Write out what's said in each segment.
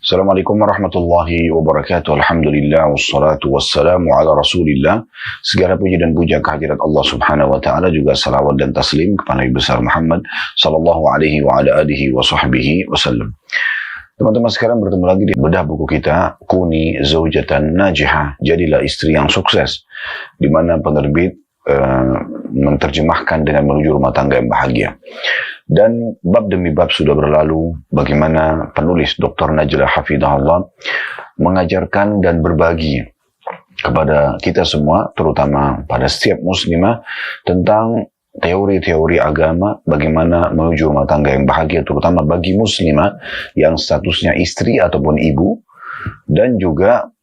Assalamualaikum warahmatullahi wabarakatuh. Alhamdulillah wassalatu wassalamu ala Rasulillah. Segala puji dan puja kehadirat Allah Subhanahu wa taala, juga salawat dan taslim kepada Nabi besar Muhammad sallallahu alaihi wa ala alihi wa sahbihi wasallam. Teman-teman sekarang bertemu lagi di bedah buku kita Kuni Zaujatan Najihah, jadilah istri yang sukses, di mana penerbit menerjemahkan dengan menuju rumah tangga yang bahagia. Dan bab demi bab sudah berlalu bagaimana penulis Dr. Najlah Hafidhahullah mengajarkan dan berbagi kepada kita semua, terutama pada setiap muslimah, tentang teori-teori agama bagaimana menuju rumah tangga yang bahagia, terutama bagi muslimah yang statusnya istri ataupun ibu, dan juga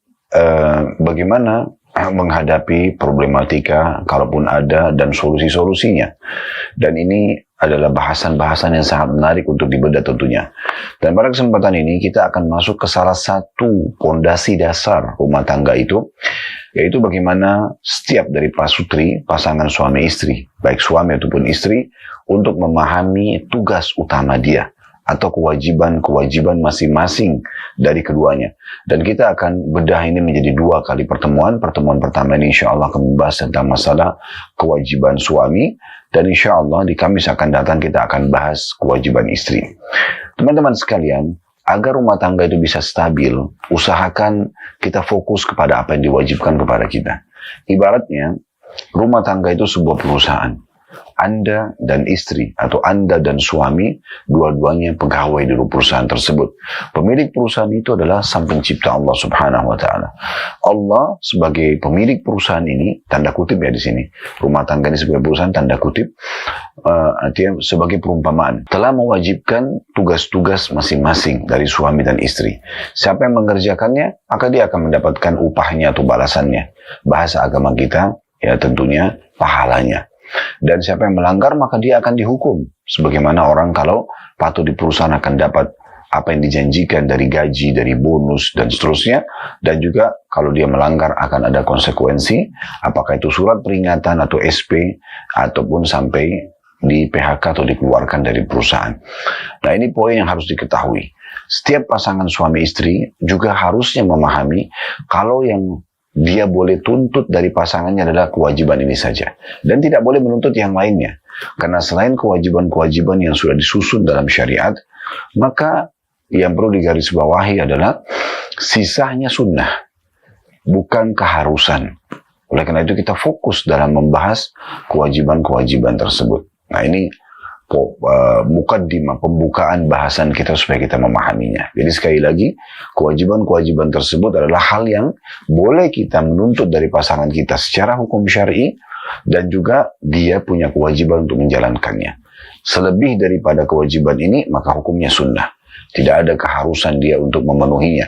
bagaimana menghadapi problematika kalaupun ada dan solusi-solusinya. Dan ini adalah bahasan-bahasan yang sangat menarik untuk dibedah tentunya. Dan pada kesempatan ini kita akan masuk ke salah satu pondasi dasar rumah tangga itu, yaitu bagaimana setiap dari pasutri, pasangan suami istri, baik suami ataupun istri, untuk memahami tugas utama dia atau kewajiban-kewajiban masing-masing dari keduanya. Dan kita akan bedah ini menjadi dua kali pertemuan. Pertemuan pertama ini insya Allah akan membahas tentang masalah kewajiban suami, dan insya Allah di Kamis akan datang kita akan bahas kewajiban istri. Teman-teman sekalian, agar rumah tangga itu bisa stabil, usahakan kita fokus kepada apa yang diwajibkan kepada kita. Ibaratnya, rumah tangga itu sebuah perusahaan. Anda dan istri atau Anda dan suami, dua-duanya pegawai di perusahaan tersebut. Pemilik perusahaan itu adalah Sang Pencipta, Allah Subhanahu wa taala. Allah sebagai pemilik perusahaan ini, tanda kutip ya di sini. Rumah tangga ini sebagai perusahaan, tanda kutip, artinya sebagai perumpamaan, telah mewajibkan tugas-tugas masing-masing dari suami dan istri. Siapa yang mengerjakannya, maka dia akan mendapatkan upahnya atau balasannya. Bahasa agama kita, ya tentunya pahalanya. Dan siapa yang melanggar maka dia akan dihukum. Sebagaimana orang kalau patuh di perusahaan akan dapat apa yang dijanjikan dari gaji, dari bonus, dan seterusnya. Dan juga kalau dia melanggar akan ada konsekuensi, apakah itu surat peringatan atau SP, ataupun sampai di PHK atau dikeluarkan dari perusahaan. Nah, ini poin yang harus diketahui. Setiap pasangan suami istri juga harusnya memahami kalau yang dia boleh tuntut dari pasangannya adalah kewajiban ini saja. Dan tidak boleh menuntut yang lainnya. Karena selain kewajiban-kewajiban yang sudah disusun dalam syariat, maka yang perlu digarisbawahi adalah sisanya sunnah, bukan keharusan. Oleh karena itu kita fokus dalam membahas kewajiban-kewajiban tersebut. Nah, ini mukaddimah, pembukaan bahasan kita supaya kita memahaminya. Jadi sekali lagi, kewajiban-kewajiban tersebut adalah hal yang boleh kita menuntut dari pasangan kita secara hukum syar'i, dan juga dia punya kewajiban untuk menjalankannya. Selebih daripada kewajiban ini, maka hukumnya sunnah. Tidak ada keharusan dia untuk memenuhinya.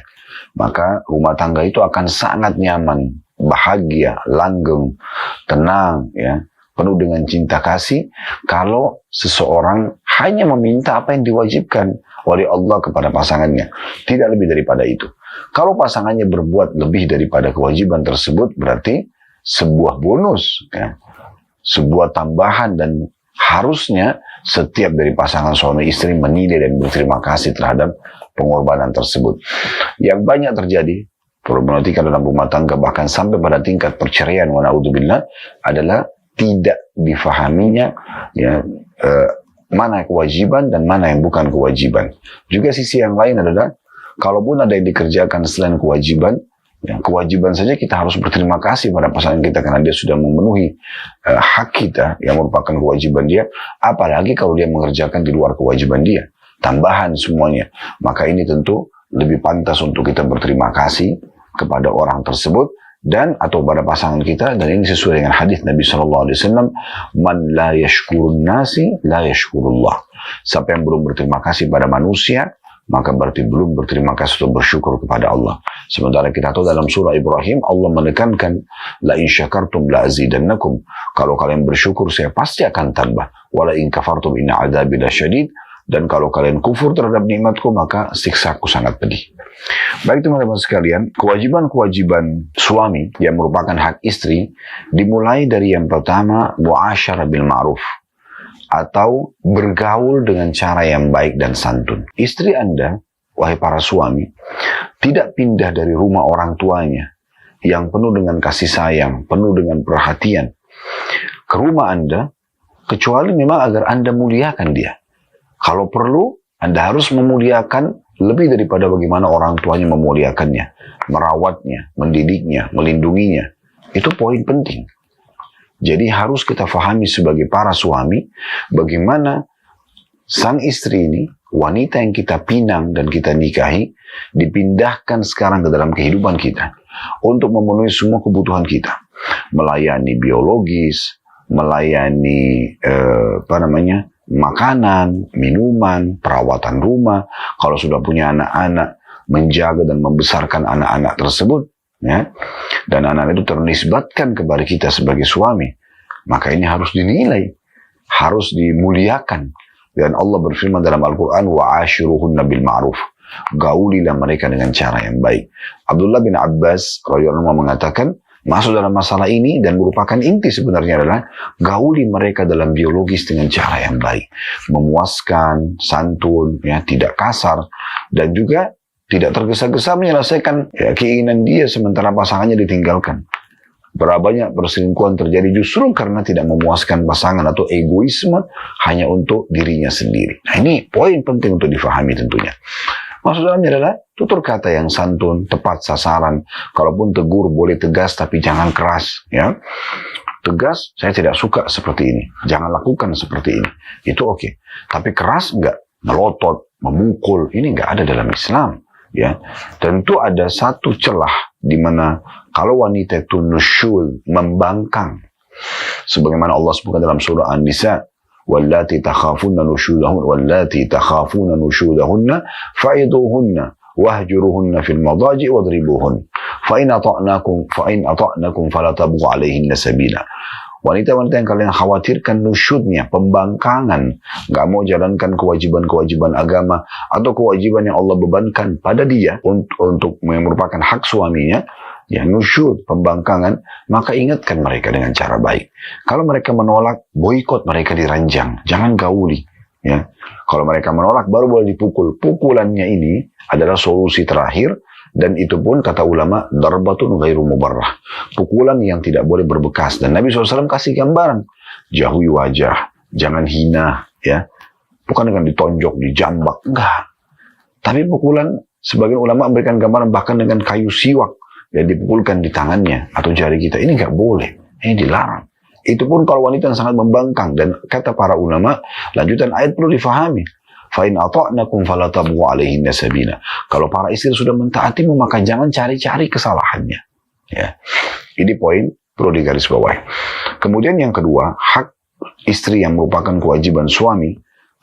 Maka rumah tangga itu akan sangat nyaman, bahagia, langgeng, tenang, ya, penuh dengan cinta kasih, kalau seseorang hanya meminta apa yang diwajibkan oleh Allah kepada pasangannya. Tidak lebih daripada itu. Kalau pasangannya berbuat lebih daripada kewajiban tersebut, berarti sebuah bonus, ya, sebuah tambahan, dan harusnya setiap dari pasangan suami istri menilai dan berterima kasih terhadap pengorbanan tersebut. Yang banyak terjadi, problematika dalam rumah tangga bahkan sampai pada tingkat perceraian, wa na'udzubillah, adalah tidak difahaminya, ya, mana kewajiban dan mana yang bukan kewajiban. Juga sisi yang lain adalah, kalaupun ada yang dikerjakan selain kewajiban, ya, kewajiban saja kita harus berterima kasih pada pasangan kita karena dia sudah memenuhi hak kita yang merupakan kewajiban dia. Apalagi kalau dia mengerjakan di luar kewajiban dia, tambahan semuanya. Maka ini tentu lebih pantas untuk kita berterima kasih kepada orang tersebut dan atau pada pasangan kita. Dan ini sesuai dengan hadis Nabi SAW, man la yashkurun nasi la yashkurullah. Siapa yang belum berterima kasih pada manusia, maka berarti belum berterima kasih atau bersyukur kepada Allah. Sementara kita tahu dalam surah Ibrahim, Allah menekankan, la in syakartum la azidannakum. Kalau kalian bersyukur, saya pasti akan tambah. Wa la in kafartum inna adzabi lasyadid. Dan kalau kalian kufur terhadap nikmatku, maka siksaku sangat pedih. Baik teman-teman sekalian, kewajiban-kewajiban suami yang merupakan hak istri dimulai dari yang pertama, mu'asyarah bil ma'ruf, atau bergaul dengan cara yang baik dan santun. Istri Anda wahai para suami, tidak pindah dari rumah orang tuanya yang penuh dengan kasih sayang, penuh dengan perhatian, ke rumah Anda, kecuali memang agar Anda muliakan dia. Kalau perlu, Anda harus memuliakan lebih daripada bagaimana orang tuanya memuliakannya, merawatnya, mendidiknya, melindunginya. Itu poin penting. Jadi harus kita fahami sebagai para suami, bagaimana sang istri ini, wanita yang kita pinang dan kita nikahi, dipindahkan sekarang ke dalam kehidupan kita untuk memenuhi semua kebutuhan kita, melayani biologis, melayani makanan, minuman, perawatan rumah. Kalau sudah punya anak-anak, menjaga dan membesarkan anak-anak tersebut, ya, dan anak itu ternisbatkan kepada kita sebagai suami, maka ini harus dinilai, harus dimuliakan. Dan Allah berfirman dalam Al-Quran, wa'ashiruhunna bil ma'ruf, gaulilah mereka dengan cara yang baik. Abdullah bin Abbas radhiyallahu anhu mengatakan, masuk dalam masalah ini dan merupakan inti sebenarnya adalah gauli mereka dalam biologis dengan cara yang baik, memuaskan, santun, ya, tidak kasar, dan juga tidak tergesa-gesa menyelesaikan keinginan dia sementara pasangannya ditinggalkan. Berapa banyak perselingkuhan terjadi justru karena tidak memuaskan pasangan atau egoisme hanya untuk dirinya sendiri. Nah, ini poin penting untuk difahami tentunya. Maksudnya adalah tutur kata yang santun, tepat sasaran. Kalaupun tegur boleh tegas tapi jangan keras, ya. Tegas, saya tidak suka seperti ini, jangan lakukan seperti ini. Itu oke. Tapi keras enggak, melotot, memukul, ini enggak ada dalam Islam, ya. Tentu ada satu celah di mana kalau wanita itu nusyul, membangkang, sebagaimana Allah sebutkan dalam surah An-Nisa, wallati takhafuna nusyudahunna fa'iduhunna wahjuruhunna fil madaji wadribuhun fa in ata'nakum fala tabghu 'alaihinna sabila. Wanita-wanita yang kalian khawatirkan nusyudnya, pembangkangan, nggak mau jalankan kewajiban-kewajiban agama atau kewajiban yang Allah bebankan pada dia untuk yang merupakan hak suaminya, ya, nusyud, pembangkangan, maka ingatkan mereka dengan cara baik. Kalau mereka menolak, boikot mereka diranjang, jangan gauli, ya. Kalau mereka menolak, baru boleh dipukul. Pukulannya ini adalah solusi terakhir, dan itu pun kata ulama, darbatun ghairu mubarrah, pukulan yang tidak boleh berbekas. Dan Nabi SAW kasih gambaran, jauhi wajah, jangan hina, ya, bukan dengan ditonjok, dijambak, enggak. Tapi pukulan, sebagian ulama memberikan gambaran bahkan dengan kayu siwak yang dipukulkan di tangannya atau jari kita, ini nggak boleh, ini dilarang. Itu pun kalau wanita yang sangat membangkang. Dan kata para ulama, lanjutan ayat perlu difahami, fa in ata'nakum fala tabghu 'alaihinna sabila. Kalau para istri sudah mentaatimu, maka jangan cari-cari kesalahannya, ya. Ini poin perlu digarisbawahi. Kemudian yang kedua, hak istri yang merupakan kewajiban suami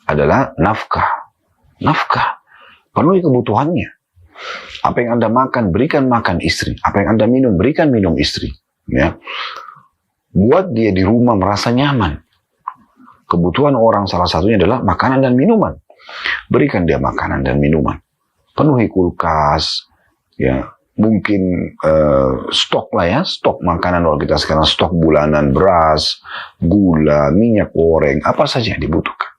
adalah nafkah. Nafkah, penuhi kebutuhannya. Apa yang Anda makan, berikan makan istri. Apa yang Anda minum, berikan minum istri, ya. Buat dia di rumah merasa nyaman. Kebutuhan orang salah satunya adalah makanan dan minuman. Berikan dia makanan dan minuman. Penuhi kulkas, ya, mungkin stok lah, ya, stok makanan. Kalau kita sekarang stok bulanan, beras, gula, minyak goreng, apa saja yang dibutuhkan.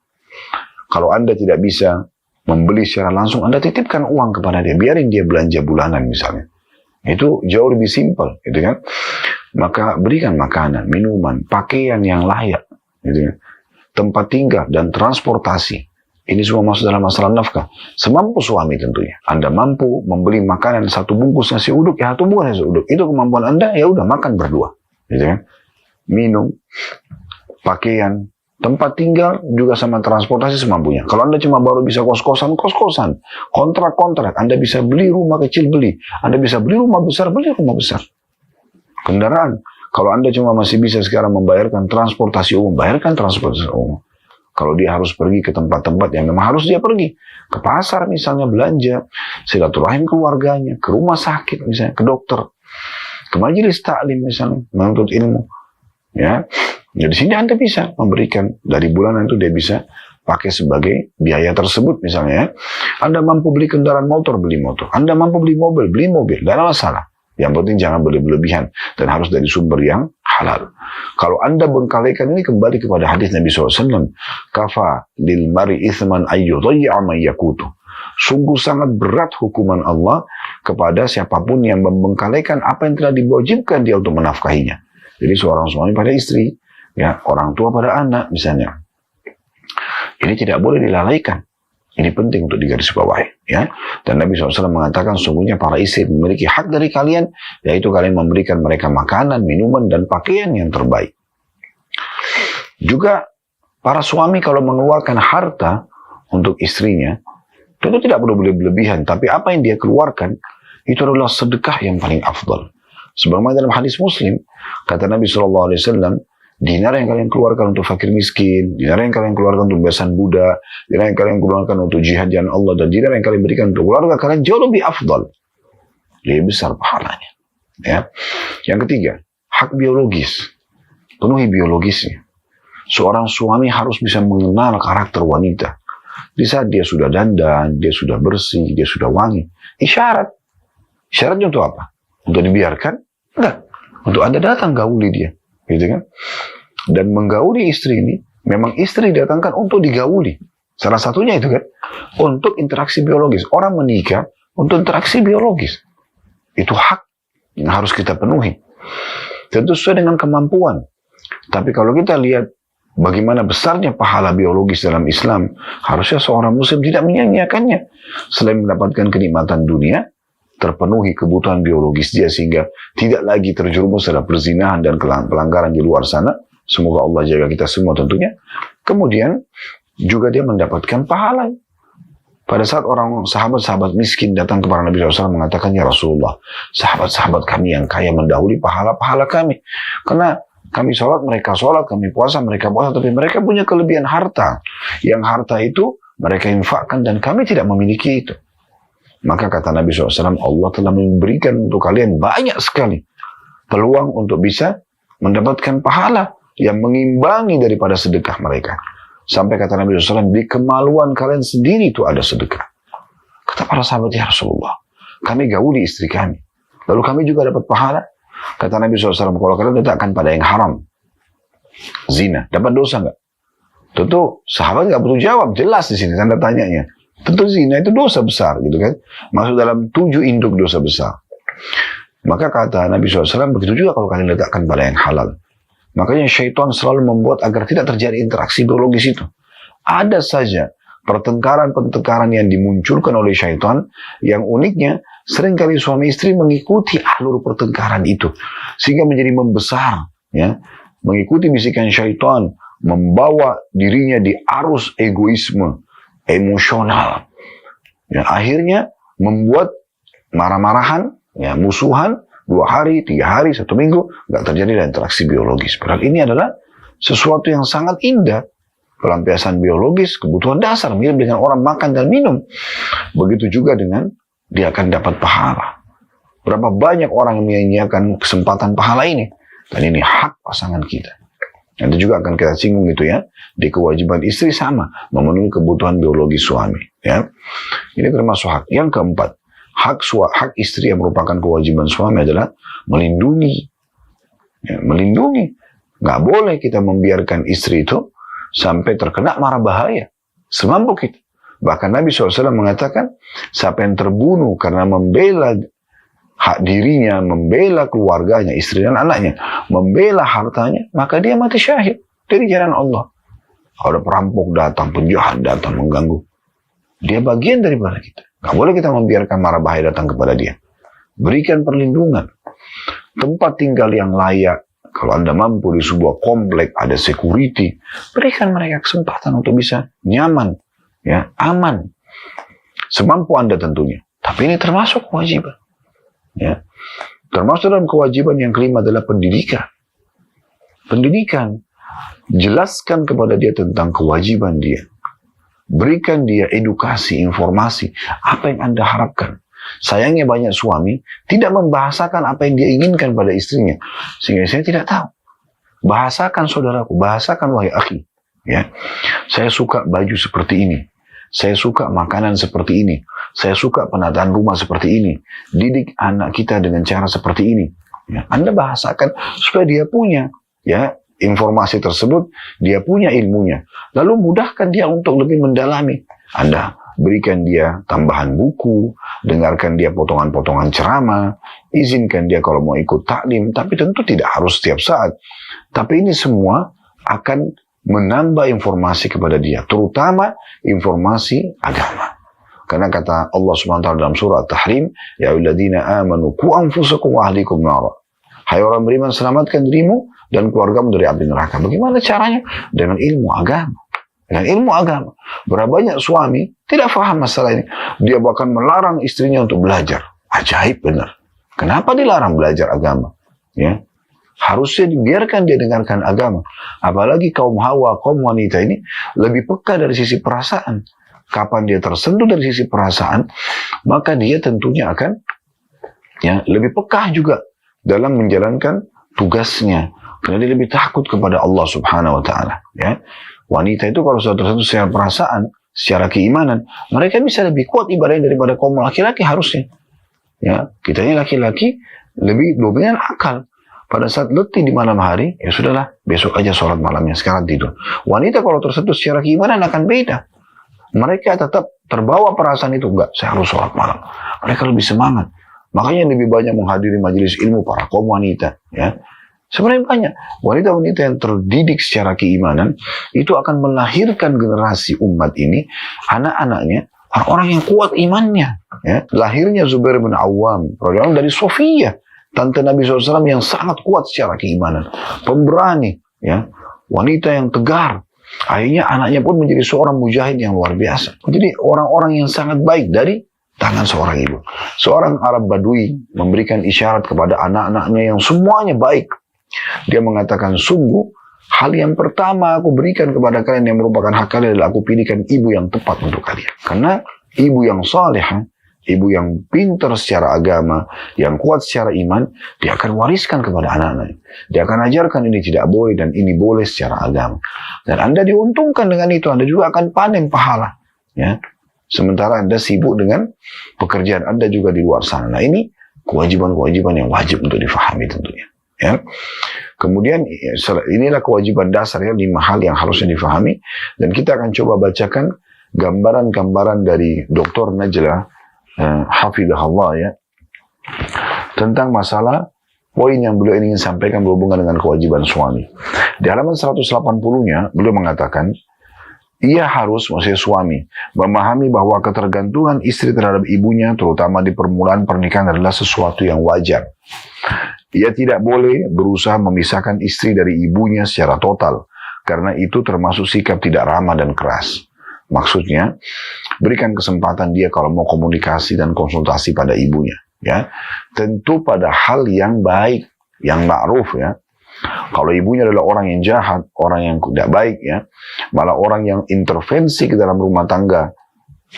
Kalau Anda tidak bisa membeli secara langsung, Anda titipkan uang kepada dia, biarin dia belanja bulanan misalnya. Itu jauh lebih simpel, gitu kan. Maka berikan makanan, minuman, pakaian yang layak, gitu kan. Tempat tinggal dan transportasi. Ini semua masuk dalam masalah nafkah. Semampu suami tentunya. Anda mampu membeli makanan satu bungkus nasi uduk, ya satu bungkus nasi uduk. Itu kemampuan Anda, ya udah makan berdua, gitu kan. Minum, pakaian, tempat tinggal juga sama transportasi semampunya. Kalau Anda cuma baru bisa kos-kosan, kos-kosan, kontrak-kontrak. Anda bisa beli rumah kecil, beli. Anda bisa beli rumah besar, beli rumah besar. Kendaraan. Kalau Anda cuma masih bisa sekarang membayarkan transportasi umum, bayarkan transportasi umum. Kalau dia harus pergi ke tempat-tempat yang memang harus dia pergi, ke pasar misalnya belanja, silaturahim keluarganya, ke rumah sakit misalnya, ke dokter, ke majelis taklim misalnya, menuntut ilmu, ya. Jadi di sini Anda bisa memberikan dari bulanan itu, dia bisa pakai sebagai biaya tersebut misalnya, ya. Anda mampu beli kendaraan motor, beli motor. Anda mampu beli mobil, tidak ada masalah. Yang penting jangan berlebihan dan harus dari sumber yang halal. Kalau Anda bengkalikan ini kembali kepada hadis Nabi SAW, kafa lil mari ithman ayyudayya man yakutu. Sungguh sangat berat hukuman Allah kepada siapapun yang membengkalikan apa yang telah diwajibkan dia untuk menafkahinya. Jadi seorang suami pada istri, ya, orang tua pada anak misalnya. Ini tidak boleh dilalaikan. Ini penting untuk digarisbawahi, ya. Dan Nabi SAW mengatakan sungguhnya para istri memiliki hak dari kalian, yaitu kalian memberikan mereka makanan, minuman, dan pakaian yang terbaik. Juga para suami kalau mengeluarkan harta untuk istrinya, tentu tidak perlu berlebihan, tapi apa yang dia keluarkan itu adalah sedekah yang paling afdal. Sebagaimana dalam hadis Muslim, kata Nabi SAW, dinar yang kalian keluarkan untuk fakir miskin, dinar yang kalian keluarkan untuk bebasan budak, dinar yang kalian keluarkan untuk jihad jalan Allah, dan dinar yang kalian berikan untuk keluarga kalian jauh lebih afdal, lebih besar pahalanya. Ya. Yang ketiga, hak biologis, penuhi biologisnya. Seorang suami harus bisa mengenal karakter wanita. Di saat dia sudah dandan, dia sudah bersih, dia sudah wangi. Isyarat. Syaratnya untuk apa? Untuk dibiarkan? Enggak. Untuk Anda datang gauli dia. Gitu kan? Dan menggauli istri ini, memang istri didatangkan untuk digauli. Salah satunya itu kan, untuk interaksi biologis. Orang menikah untuk interaksi biologis. Itu hak yang harus kita penuhi. Tentu sesuai dengan kemampuan. Tapi kalau kita lihat bagaimana besarnya pahala biologis dalam Islam, harusnya seorang muslim tidak menyia-nyiakannya. Selain mendapatkan kenikmatan dunia, terpenuhi kebutuhan biologis dia sehingga tidak lagi terjerumus dalam perzinahan dan pelanggaran di luar sana. Semoga Allah jaga kita semua tentunya. Kemudian juga dia mendapatkan pahala. Pada saat orang sahabat-sahabat miskin datang kepada Nabi SAW mengatakan, ya Rasulullah, sahabat-sahabat kami yang kaya mendahului pahala-pahala kami. Karena kami sholat, mereka sholat, kami puasa, mereka puasa, tapi mereka punya kelebihan harta. Yang harta itu mereka infakkan dan kami tidak memiliki itu. Maka kata Nabi SAW, Allah telah memberikan untuk kalian banyak sekali peluang untuk bisa mendapatkan pahala yang mengimbangi daripada sedekah mereka. Sampai kata Nabi SAW, di kemaluan kalian sendiri itu ada sedekah. Kata para sahabat, ya Rasulullah, kami gauli istri kami, lalu kami juga dapat pahala. Kata Nabi SAW, kalau kalian letakkan pada yang haram, zina, dapat dosa nggak? Tentu sahabat nggak perlu jawab, jelas di sini tanda tanyanya. Tentu zina itu dosa besar, gitu kan? Masuk dalam 7 induk dosa besar. Maka kata Nabi SAW, begitu juga kalau kalian letakkan pada yang halal. Makanya syaitan selalu membuat agar tidak terjadi interaksi biologis itu. Ada saja pertengkaran-pertengkaran yang dimunculkan oleh syaitan, yang uniknya seringkali suami istri mengikuti alur pertengkaran itu, sehingga menjadi membesar, ya, mengikuti bisikan syaitan, membawa dirinya di arus egoisme, emosional, ya, akhirnya membuat marah-marahan, ya, musuhan, 2 hari, 3 hari, 1 minggu, nggak terjadi interaksi biologis. Padahal ini adalah sesuatu yang sangat indah. Pelampiasan biologis, kebutuhan dasar, mirip dengan orang makan dan minum. Begitu juga dengan dia akan dapat pahala. Berapa banyak orang yang menyia-nyiakan kesempatan pahala ini. Dan ini hak pasangan kita. Nanti juga akan kita singgung gitu ya. Di kewajiban istri sama, memenuhi kebutuhan biologis suami. Ya. Ini termasuk hak. Yang keempat, hak istri yang merupakan kewajiban suami adalah melindungi. Ya, melindungi. Nggak boleh kita membiarkan istri itu sampai terkena mara bahaya. Semampu kita. Bahkan Nabi SAW mengatakan, siapa yang terbunuh karena membela hak dirinya, membela keluarganya, istri dan anaknya, membela hartanya, maka dia mati syahid dari jalan Allah. Kalau ada perampok datang, penjahat datang mengganggu, dia bagian daripada kita. Nggak boleh kita membiarkan mara bahaya datang kepada dia. Berikan perlindungan. Tempat tinggal yang layak. Kalau Anda mampu di sebuah komplek, ada security, berikan mereka kesempatan untuk bisa nyaman, ya, aman. Semampu Anda tentunya. Tapi ini termasuk kewajiban. Ya. Termasuk dalam kewajiban yang kelima adalah pendidikan. Pendidikan. Jelaskan kepada dia tentang kewajiban dia. Berikan dia edukasi, informasi, apa yang Anda harapkan. Sayangnya banyak suami tidak membahasakan apa yang dia inginkan pada istrinya. Sehingga saya tidak tahu. Bahasakan saudaraku, bahasakan wahai akhi. Ya. Saya suka baju seperti ini. Saya suka makanan seperti ini. Saya suka penataan rumah seperti ini. Didik anak kita dengan cara seperti ini. Ya. Anda bahasakan supaya dia punya, ya, informasi tersebut, dia punya ilmunya. Lalu mudahkan dia untuk lebih mendalami. Anda berikan dia tambahan buku, dengarkan dia potongan-potongan ceramah, izinkan dia kalau mau ikut taklim, tapi tentu tidak harus setiap saat. Tapi ini semua akan menambah informasi kepada dia, terutama informasi agama. Karena kata Allah SWT dalam surah At-Tahrim, ya ayyuhalladzina amanu qu anfusakum wa ahlikum nara. Hai orang beriman, selamatkan dirimu dan keluargamu dari api neraka. Bagaimana caranya? Dengan ilmu agama. Dengan ilmu agama. Berapa banyak suami tidak paham masalah ini. Dia bahkan melarang istrinya untuk belajar. Ajaib benar. Kenapa dilarang belajar agama? Ya, harusnya dibiarkan dia dengarkan agama. Apalagi kaum hawa, kaum wanita ini lebih peka dari sisi perasaan. Kapan dia tersentuh dari sisi perasaan, maka dia tentunya akan lebih peka juga dalam menjalankan tugasnya. Karena dia lebih takut kepada Allah Subhanahu wa Ta'ala. Ya. Wanita itu kalau sudah tersentuh secara perasaan, secara keimanan, mereka bisa lebih kuat ibadahnya daripada kaum laki-laki harusnya. Ya, kita ini laki-laki lebih dominan akal. Pada saat letih di malam hari, ya sudahlah, besok aja sholat malamnya, sekarang tidur. Wanita kalau tersentuh secara keimanan akan beda. Mereka tetap terbawa perasaan itu, enggak, saya harus sholat malam. Mereka lebih semangat. Makanya lebih banyak menghadiri majelis ilmu para kaum wanita. Ya. Sebenarnya banyak. Wanita-wanita yang terdidik secara keimanan, itu akan melahirkan generasi umat ini, anak-anaknya, orang-orang yang kuat imannya. Ya. Lahirnya Zubair bin Awam, dari Sofia, tante Nabi SAW yang sangat kuat secara keimanan. Pemberani. Ya. Wanita yang tegar. Akhirnya anaknya pun menjadi seorang mujahid yang luar biasa. Jadi orang-orang yang sangat baik dari tangan seorang ibu. Seorang Arab Badui memberikan isyarat kepada anak-anaknya yang semuanya baik. Dia mengatakan, sungguh hal yang pertama aku berikan kepada kalian yang merupakan hak kalian adalah aku pilihkan ibu yang tepat untuk kalian. Karena ibu yang saleh, ibu yang pintar secara agama, yang kuat secara iman, dia akan wariskan kepada anak-anaknya. Dia akan ajarkan ini tidak boleh dan ini boleh secara agama. Dan Anda diuntungkan dengan itu, Anda juga akan panen pahala. Ya. Sementara Anda sibuk dengan pekerjaan Anda juga di luar sana. Nah ini kewajiban-kewajiban yang wajib untuk difahami tentunya. Ya. Kemudian inilah kewajiban dasar ya, 5 hal yang harusnya difahami. Dan kita akan coba bacakan gambaran-gambaran dari Dr. Najla Hafidhahullah ya, tentang masalah poin yang beliau ingin sampaikan berhubungan dengan kewajiban suami. Di halaman 180-nya beliau mengatakan, ia harus, maksudnya suami, memahami bahwa ketergantungan istri terhadap ibunya, terutama di permulaan pernikahan, adalah sesuatu yang wajar. Ia tidak boleh berusaha memisahkan istri dari ibunya secara total, karena itu termasuk sikap tidak ramah dan keras. Maksudnya, berikan kesempatan dia kalau mau komunikasi dan konsultasi pada ibunya. Ya, tentu pada hal yang baik, yang ma'ruf ya. Kalau ibunya adalah orang yang jahat, orang yang tidak baik ya, malah orang yang intervensi ke dalam rumah tangga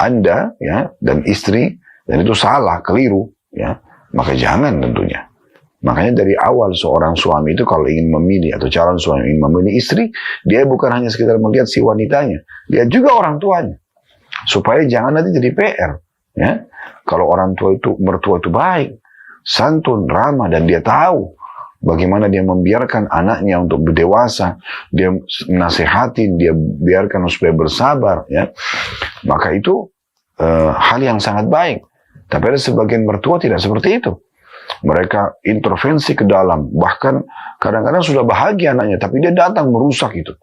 Anda ya dan istri, dan itu salah, keliru ya, maka jangan tentunya. Makanya dari awal seorang suami itu kalau ingin memilih atau calon suami ingin memilih istri, dia bukan hanya sekedar melihat si wanitanya, dia juga orang tuanya. Supaya jangan nanti jadi PR. Ya. Kalau orang tua itu, mertua itu baik, santun, ramah, dan dia tahu bagaimana dia membiarkan anaknya untuk berdewasa, dia nasihatin, dia biarkan supaya bersabar, ya. Maka itu hal yang sangat baik. Tapi ada sebagian mertua tidak seperti itu. Mereka intervensi ke dalam, bahkan kadang-kadang sudah bahagia anaknya, tapi dia datang merusak itu.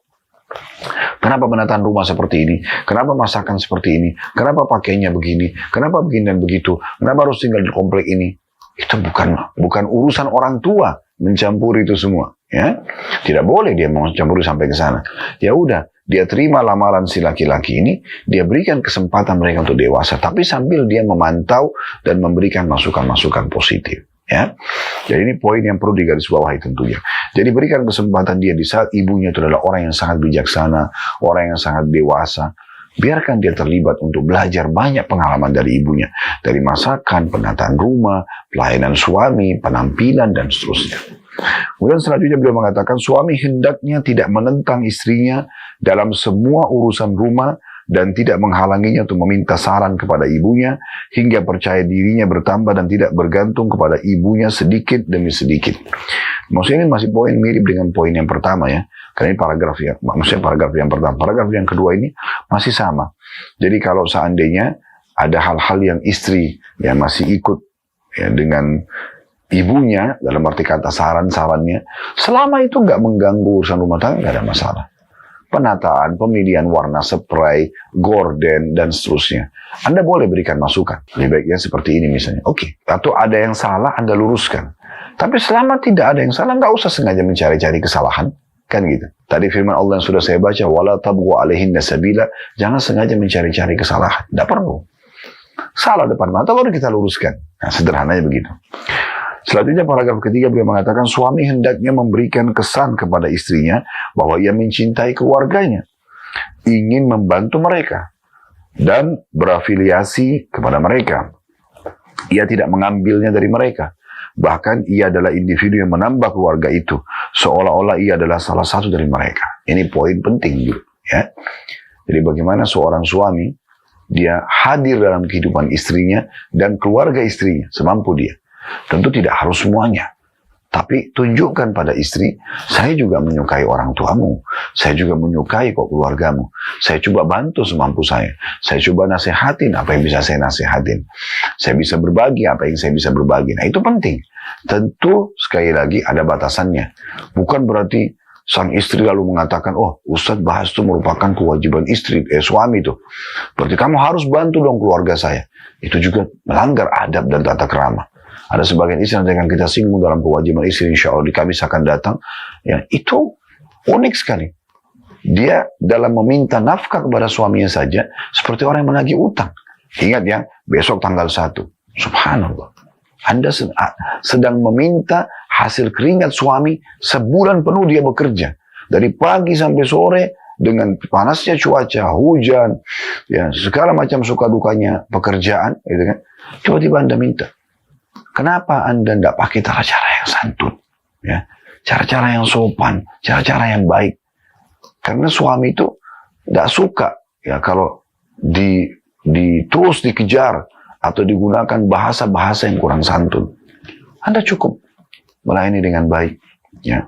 Kenapa penataan rumah seperti ini? Kenapa masakan seperti ini? Kenapa pakainya begini? Kenapa begini dan begitu? Kenapa harus tinggal di komplek ini? Itu bukan urusan orang tua mencampuri itu semua. Ya, tidak boleh dia mencampuri sampai ke sana. Ya udah, dia terima lamaran si laki-laki ini, dia berikan kesempatan mereka untuk dewasa, tapi sambil dia memantau dan memberikan masukan-masukan positif. Ya, jadi ini poin yang perlu digarisbawahi tentunya. Jadi berikan kesempatan dia di saat ibunya itu adalah orang yang sangat bijaksana, orang yang sangat dewasa. Biarkan dia terlibat untuk belajar banyak pengalaman dari ibunya, dari masakan, penataan rumah, pelayanan suami, penampilan dan seterusnya. Kemudian selanjutnya beliau mengatakan suami hendaknya tidak menentang istrinya dalam semua urusan rumah dan tidak menghalanginya untuk meminta saran kepada ibunya hingga percaya dirinya bertambah dan tidak bergantung kepada ibunya sedikit demi sedikit. Maksudnya ini masih poin mirip dengan poin yang pertama ya. Karena ini paragraf ya, maksudnya paragraf yang pertama. Paragraf yang kedua ini masih sama. Jadi kalau seandainya ada hal-hal yang istri yang masih ikut ya, dengan ibunya, dalam arti kata saran-sarannya, selama itu nggak mengganggu urusan rumah tangga, nggak ada masalah. Penataan, pemilihan warna spray, gorden, dan seterusnya. Anda boleh berikan masukan. Lebih baiknya seperti ini misalnya. Oke. Atau ada yang salah, Anda luruskan. Tapi selama tidak ada yang salah, nggak usah sengaja mencari-cari kesalahan. Kan gitu. Tadi firman Allah yang sudah saya baca, wala tabghu alaihinna sabila, jangan sengaja mencari-cari kesalahan. Tidak perlu. Salah depan mata, baru kita luruskan. Nah, sederhananya begitu. Selanjutnya paragraf ketiga beliau mengatakan suami hendaknya memberikan kesan kepada istrinya bahwa ia mencintai keluarganya, ingin membantu mereka, dan berafiliasi kepada mereka. Ia tidak mengambilnya dari mereka. Bahkan ia adalah individu yang menambah keluarga itu, seolah-olah ia adalah salah satu dari mereka. Ini poin penting gitu, ya. Jadi bagaimana seorang suami, dia hadir dalam kehidupan istrinya dan keluarga istrinya semampu dia. Tentu tidak harus semuanya. Tapi tunjukkan pada istri, saya juga menyukai orang tuamu. Saya juga menyukai kok keluargamu. Saya coba bantu semampu saya. Saya coba nasihatin apa yang bisa saya nasihatin. Saya bisa berbagi apa yang saya bisa berbagi. Nah itu penting. Tentu sekali lagi ada batasannya. Bukan berarti sang istri lalu mengatakan, oh Ustadz bahas itu merupakan kewajiban istri, suami itu. Berarti kamu harus bantu dong keluarga saya. Itu juga melanggar adab dan tata krama. Ada sebagian istri yang akan kita singgung dalam kewajiban istri, insya Allah di Kamis akan datang. Ya, itu unik sekali. Dia dalam meminta nafkah kepada suaminya saja, seperti orang yang menagih utang. Ingat ya, besok tanggal 1. Subhanallah. Anda sedang meminta hasil keringat suami, sebulan penuh dia bekerja. Dari pagi sampai sore, dengan panasnya cuaca, hujan, ya segala macam suka dukanya pekerjaan, gitu kan. Tiba-tiba Anda minta. Kenapa Anda tidak pakai cara-cara yang santun? Ya, cara-cara yang sopan, cara-cara yang baik. Karena suami itu tidak suka ya kalau terus dikejar atau digunakan bahasa-bahasa yang kurang santun. Anda cukup melayani dengan baik. Ya.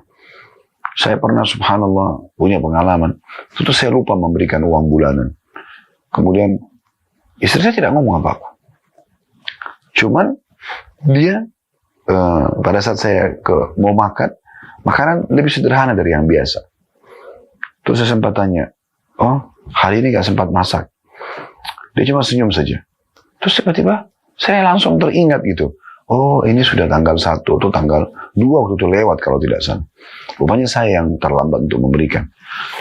Saya pernah subhanallah punya pengalaman. Itu saya lupa memberikan uang bulanan. Kemudian istri saya tidak ngomong apa-apa. Cuman dia pada saat saya mau makan, makanan lebih sederhana dari yang biasa. Terus saya sempat tanya, oh hari ini gak sempat masak. Dia cuma senyum saja. Terus tiba-tiba saya langsung teringat gitu. Oh ini sudah tanggal 1 atau tanggal 2 waktu itu lewat kalau tidak salah. Rupanya saya yang terlambat untuk memberikan.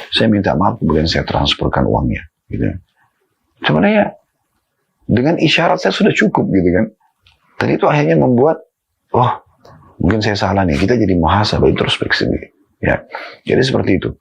Saya minta maaf kemudian saya transferkan uangnya. Gitu. Sebenarnya dengan isyarat saya sudah cukup gitu kan. Dan itu akhirnya membuat, oh mungkin saya salah nih, kita jadi muhasabah, introspeksi. Ya, jadi seperti itu.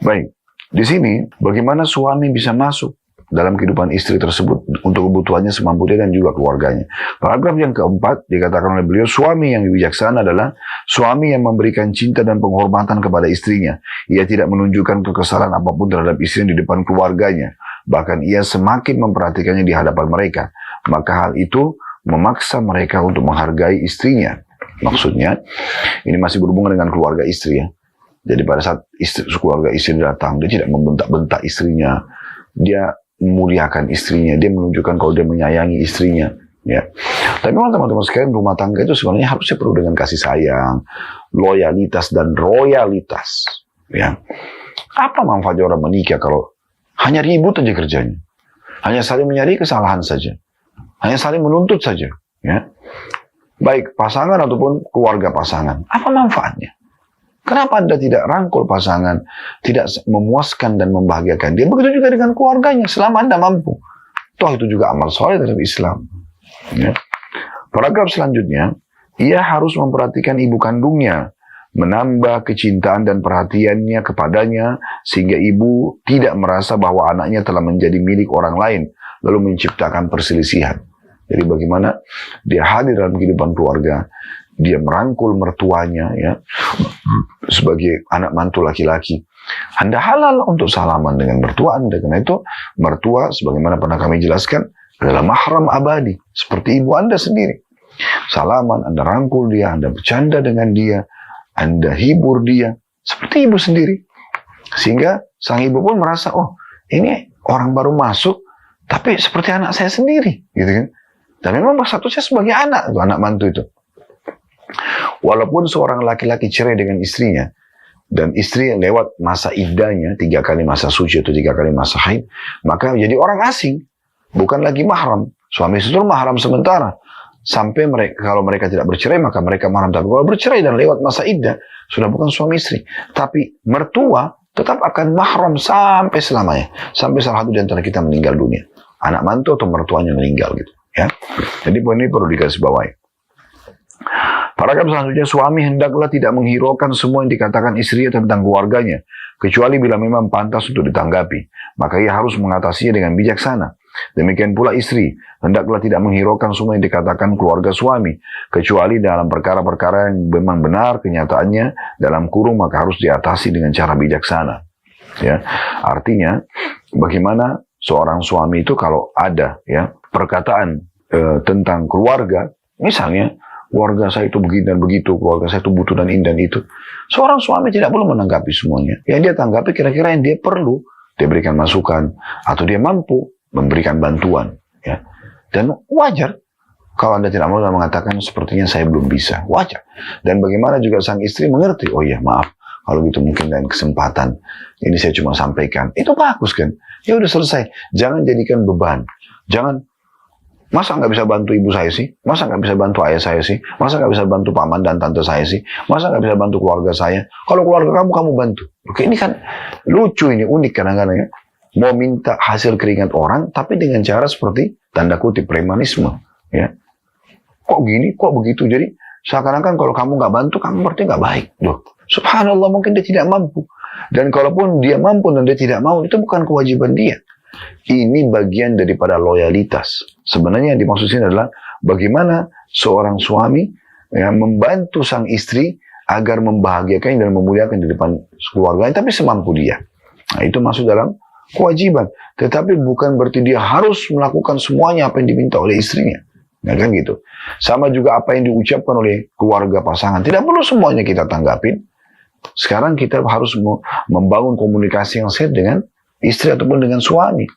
Baik, di sini bagaimana suami bisa masuk dalam kehidupan istri tersebut untuk kebutuhannya semampu dia dan juga keluarganya. Paragraf yang keempat dikatakan oleh beliau, suami yang bijaksana adalah suami yang memberikan cinta dan penghormatan kepada istrinya. Ia tidak menunjukkan kekesalan apapun terhadap istrinya di depan keluarganya. Bahkan ia semakin memperhatikannya di hadapan mereka. Maka hal itu memaksa mereka untuk menghargai istrinya. Maksudnya, ini masih berhubungan dengan keluarga istri ya. Jadi pada saat keluarga istri datang, dia tidak membentak-bentak istrinya. Dia memuliakan istrinya. Dia menunjukkan kalau dia menyayangi istrinya. Ya. Tapi memang teman-teman sekalian, rumah tangga itu sebenarnya harusnya penuh dengan kasih sayang, loyalitas, dan royalitas. Ya. Apa manfaatnya orang menikah kalau hanya ribut aja kerjanya? Hanya saling menyadari kesalahan saja. Hanya saling menuntut saja, ya. Baik pasangan ataupun keluarga pasangan. Apa manfaatnya? Kenapa Anda tidak rangkul pasangan, tidak memuaskan dan membahagiakan dia? Begitu juga dengan keluarganya, selama Anda mampu. Toh itu juga amal soleh dalam Islam. Ya. Paragraf selanjutnya, ia harus memperhatikan ibu kandungnya, menambah kecintaan dan perhatiannya kepadanya, sehingga ibu tidak merasa bahwa anaknya telah menjadi milik orang lain, lalu menciptakan perselisihan. Jadi bagaimana dia hadir dalam kehidupan keluarga, dia merangkul mertuanya ya sebagai anak mantu laki-laki. Anda halal untuk salaman dengan mertua Anda, karena itu mertua sebagaimana pernah kami jelaskan adalah mahram abadi, seperti ibu Anda sendiri. Salaman, Anda rangkul dia, Anda bercanda dengan dia, Anda hibur dia, seperti ibu sendiri. Sehingga sang ibu pun merasa, oh ini orang baru masuk, tapi seperti anak saya sendiri, gitu kan. Dan memang statusnya sebagai anak, anak mantu itu. Walaupun seorang laki-laki cerai dengan istrinya, dan istri yang lewat masa iddahnya, 3 kali masa suci atau 3 kali masa haid, maka jadi orang asing, bukan lagi mahram. Suami istri itu mahram sementara. Sampai mereka, kalau mereka tidak bercerai, maka mereka mahram. Tapi kalau bercerai dan lewat masa iddah, sudah bukan suami istri. Tapi mertua tetap akan mahram sampai selamanya. Sampai salah satu di antara kita meninggal dunia. Anak mantu atau mertuanya meninggal gitu. Ya. Jadi poin ini perlu dikasih bawahi. Paragraf selanjutnya, suami hendaklah tidak menghiraukan semua yang dikatakan istri tentang keluarganya, kecuali bila memang pantas untuk ditanggapi. Maka ia harus mengatasinya dengan bijaksana. Demikian pula istri, hendaklah tidak menghiraukan semua yang dikatakan keluarga suami, kecuali dalam perkara-perkara yang memang benar kenyataannya dalam kurung, maka harus diatasi dengan cara bijaksana. Ya, artinya bagaimana seorang suami itu kalau ada ya perkataan tentang keluarga, misalnya keluarga saya itu begini dan begitu, keluarga saya itu butuh dan ini dan itu, seorang suami tidak perlu menanggapi semuanya. Yang dia tanggapi kira-kira yang dia perlu, dia berikan masukan atau dia mampu memberikan bantuan, ya. Dan wajar kalau Anda tidak mau mengatakan sepertinya saya belum bisa, wajar. Dan bagaimana juga sang istri mengerti, oh iya maaf, kalau gitu mungkin lain kesempatan, ini saya cuma sampaikan, itu bagus kan? Ya udah selesai, jangan jadikan beban, jangan, masa nggak bisa bantu ibu saya sih, masa nggak bisa bantu ayah saya sih, masa nggak bisa bantu paman dan tante saya sih, masa nggak bisa bantu keluarga saya, kalau keluarga kamu bantu. Oke, ini kan lucu, ini unik kadang-kadang ya. Mau minta hasil keringat orang, tapi dengan cara seperti tanda kutip premanisme, ya. Kok gini, kok begitu? Jadi seakan-akan kalau kamu nggak bantu, kamu berarti nggak baik. Loh, subhanallah, mungkin dia tidak mampu. Dan kalaupun dia mampu dan dia tidak mau, itu bukan kewajiban dia. Ini bagian daripada loyalitas. Sebenarnya yang dimaksud sini adalah bagaimana seorang suami ya, membantu sang istri agar membahagiakan dan memuliakan di depan keluarganya, tapi semampu dia. Nah, itu masuk dalam kewajiban, tetapi bukan berarti dia harus melakukan semuanya apa yang diminta oleh istrinya. Nah, kan gitu. Sama juga apa yang diucapkan oleh keluarga pasangan, tidak perlu semuanya kita tanggapin. Sekarang kita harus membangun komunikasi yang sehat dengan istri ataupun dengan suami.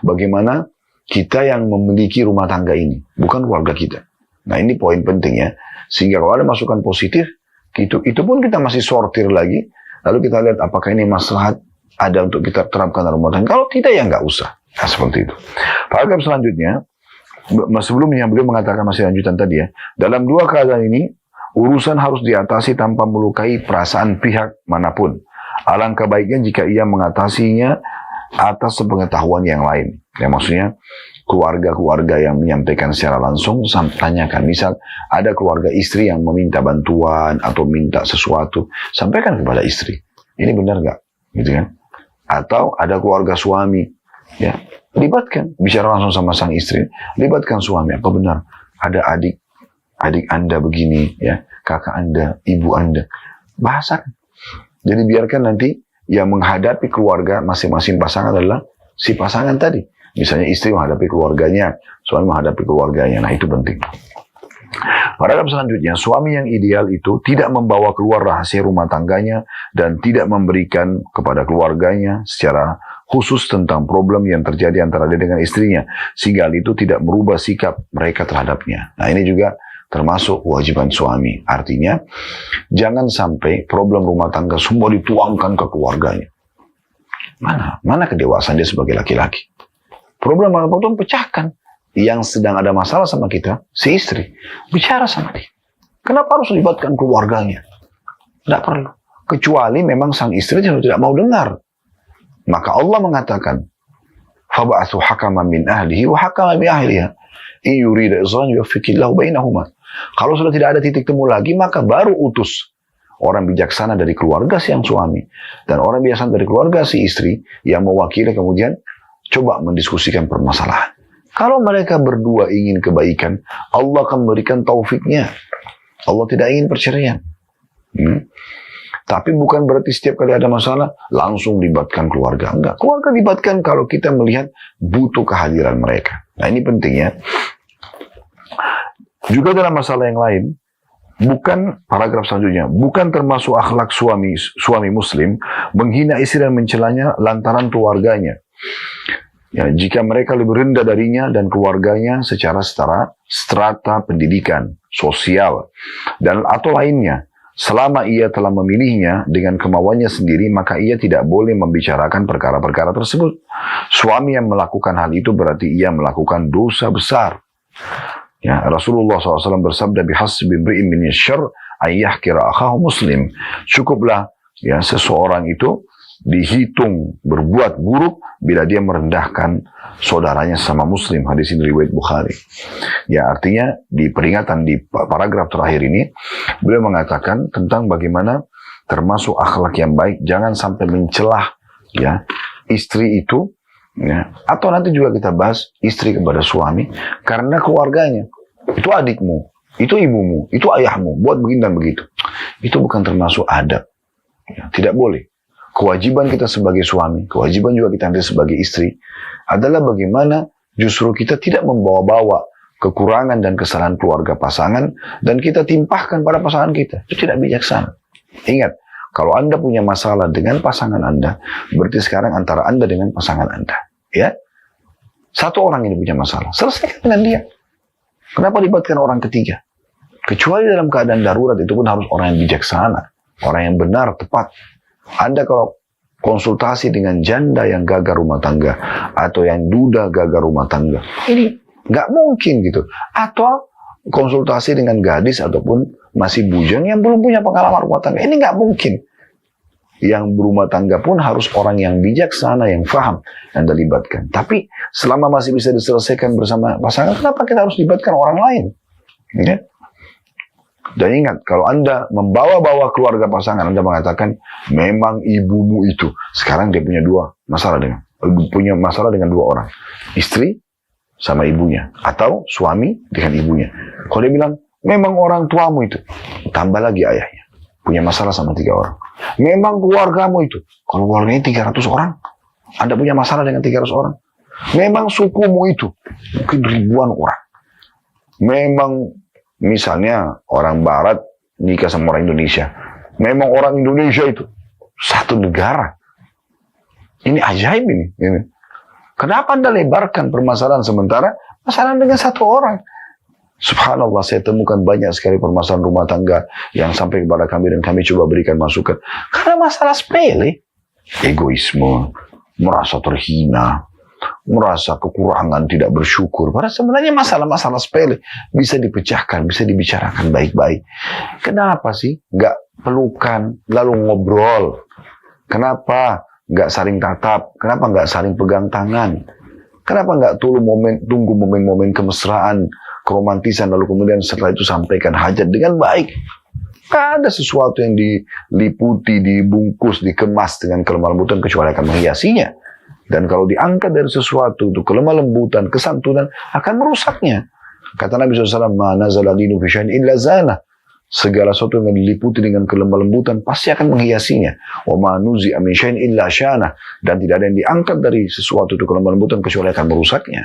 Bagaimana kita yang memiliki rumah tangga ini, bukan keluarga kita. Nah, ini poin penting ya. Sehingga kalau ada masukan positif, itu pun kita masih sortir lagi. Lalu kita lihat apakah ini maslahat ada untuk kita terapkan dalam rumah tangga. Kalau tidak, ya nggak usah. Nah, seperti itu. Paragraf selanjutnya, sebelumnya beliau mengatakan masih lanjutan tadi ya. Dalam 2 keadaan ini, urusan harus diatasi tanpa melukai perasaan pihak manapun. Alangkah baiknya jika ia mengatasinya atas sepengetahuan yang lain. Ya, maksudnya keluarga-keluarga yang menyampaikan secara langsung, tanyakan. Misal ada keluarga istri yang meminta bantuan atau minta sesuatu, sampaikan kepada istri. Ini benar nggak? Gitu kan? Atau ada keluarga suami, ya libatkan, bicara langsung sama sang istri, libatkan suami. Apa benar ada adik Anda begini, ya kakak Anda, ibu Anda, bahasakan. Jadi biarkan nanti yang menghadapi keluarga masing-masing pasangan adalah si pasangan tadi. Misalnya istri menghadapi keluarganya, suami menghadapi keluarganya. Nah, itu penting. Paragraf selanjutnya, suami yang ideal itu tidak membawa keluar rahasia rumah tangganya dan tidak memberikan kepada keluarganya secara khusus tentang problem yang terjadi antara dia dengan istrinya, sehingga itu tidak merubah sikap mereka terhadapnya. Nah, ini juga termasuk kewajiban suami. Artinya, jangan sampai problem rumah tangga semua dituangkan ke keluarganya. Mana kedewasaan dia sebagai laki-laki? Problem apapun pecahkan. Yang sedang ada masalah sama kita, si istri, bicara sama dia. Kenapa harus libatkan keluarganya? Tidak perlu. Kecuali memang sang istri tidak mau dengar. Maka Allah mengatakan, فَبَعَثُ حَكَمًا مِنْ أَهْلِهِ وَحَكَمًا مِنْ أَهْلِهَا إِنْ يُرِيدَ إِصْلَاحًا يُوَفِّقِ اللَّهُ بَيْنَهُمَا. Kalau sudah tidak ada titik temu lagi, maka baru utus orang bijaksana dari keluarga si yang suami dan orang bijaksana dari keluarga si istri yang mewakili, kemudian coba mendiskusikan permasalahan. Kalau mereka berdua ingin kebaikan, Allah akan memberikan taufiknya. Allah tidak ingin perceraian. Tapi bukan berarti setiap kali ada masalah, langsung libatkan keluarga. Enggak, keluarga libatkan kalau kita melihat butuh kehadiran mereka. Nah, ini penting ya. Juga dalam masalah yang lain, bukan, paragraf selanjutnya, bukan termasuk akhlak suami muslim menghina istri dan mencelanya lantaran keluarganya. Ya, jika mereka lebih rendah darinya dan keluarganya secara strata pendidikan, sosial, dan atau lainnya, selama ia telah memilihnya dengan kemauannya sendiri, maka ia tidak boleh membicarakan perkara-perkara tersebut. Suami yang melakukan hal itu berarti ia melakukan dosa besar. Ya, Rasulullah SAW bersabda, "Bihasbi imri'in min syarr an yahkira akhahu muslim." Cukuplah ya seseorang itu dihitung berbuat buruk bila dia merendahkan saudaranya sama muslim. Hadis ini riwayat Bukhari. Ya, artinya di peringatan di paragraf terakhir ini beliau mengatakan tentang bagaimana termasuk akhlak yang baik, jangan sampai mencelah ya istri itu ya, atau nanti juga kita bahas istri kepada suami karena keluarganya. Itu adikmu, itu ibumu, itu ayahmu, buat begini dan begitu. Itu bukan termasuk adab. Ya, tidak boleh. Kewajiban kita sebagai suami, kewajiban juga kita nanti sebagai istri adalah bagaimana justru kita tidak membawa-bawa kekurangan dan kesalahan keluarga pasangan dan kita timpahkan pada pasangan kita. Itu tidak bijaksana. Ingat, kalau Anda punya masalah dengan pasangan Anda, berarti sekarang antara Anda dengan pasangan Anda. Ya, satu orang ini punya masalah, selesaikan dengan dia. Kenapa libatkan orang ketiga? Kecuali dalam keadaan darurat, itu pun harus orang yang bijaksana, orang yang benar, tepat. Anda kalau konsultasi dengan janda yang gagal rumah tangga atau yang duda gagal rumah tangga, ini nggak mungkin gitu. Atau konsultasi dengan gadis ataupun masih bujang yang belum punya pengalaman rumah tangga, ini nggak mungkin. Yang berumah tangga pun harus orang yang bijaksana, yang faham, yang dilibatkan. Tapi selama masih bisa diselesaikan bersama pasangan, kenapa kita harus libatkan orang lain? Ya? Dan ingat, kalau Anda membawa-bawa keluarga pasangan, Anda mengatakan, memang ibumu itu. Sekarang dia punya masalah dengan dua orang. Istri sama ibunya. Atau suami dengan ibunya. Kalau dia bilang, memang orang tuamu itu. Tambah lagi ayahnya. Punya masalah sama 3 orang. Memang keluargamu itu. Kalau keluarganya 300 orang. Anda punya masalah dengan 300 orang. Memang sukumu itu. Mungkin ribuan orang. Memang misalnya orang Barat nikah sama orang Indonesia. Memang orang Indonesia itu satu negara. Ini ajaib ini. Kenapa Anda lebarkan permasalahan sementara masalah dengan satu orang? Subhanallah, saya temukan banyak sekali permasalahan rumah tangga yang sampai kepada kami dan kami coba berikan masukan. Karena masalah sepele. Egoisme, merasa terhina, merasa kekurangan, tidak bersyukur. Padahal sebenarnya masalah-masalah sepele bisa dipecahkan, bisa dibicarakan baik-baik. Kenapa sih nggak pelukan, lalu ngobrol? Kenapa nggak saling tatap? Kenapa nggak saling pegang tangan? Kenapa nggak tunggu momen-momen kemesraan, keromantisan, lalu kemudian setelah itu sampaikan hajat dengan baik? Gak ada sesuatu yang diliputi, dibungkus, dikemas dengan kelemah lembutan kecuali akan menghiasinya. Dan kalau diangkat dari sesuatu itu kelemah lembutan, kesantunan akan merusaknya. Kata Nabi SAW, "Ma nazala dinu fi syai'in illa zana." Segala sesuatu yang diliputi dengan kelemah lembutan pasti akan menghiasinya. Wa ma nuzi'a min syai'in illa syana. Dan tidak ada yang diangkat dari sesuatu itu kelemah lembutan kecuali akan merusaknya.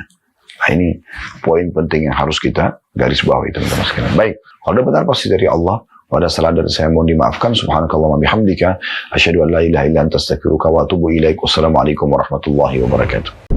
Nah, ini poin penting yang harus kita garis bawahi, teman-teman sekalian. Baik, kalau ada benar pasti dari Allah. Pada salah dari saya mohon dimaafkan. Subhanakallahumma bihamdika asyhadu an la ilaha illa anta astaghfiruka wa atubu ilaik. Wassalamualaikum warahmatullahi wabarakatuh.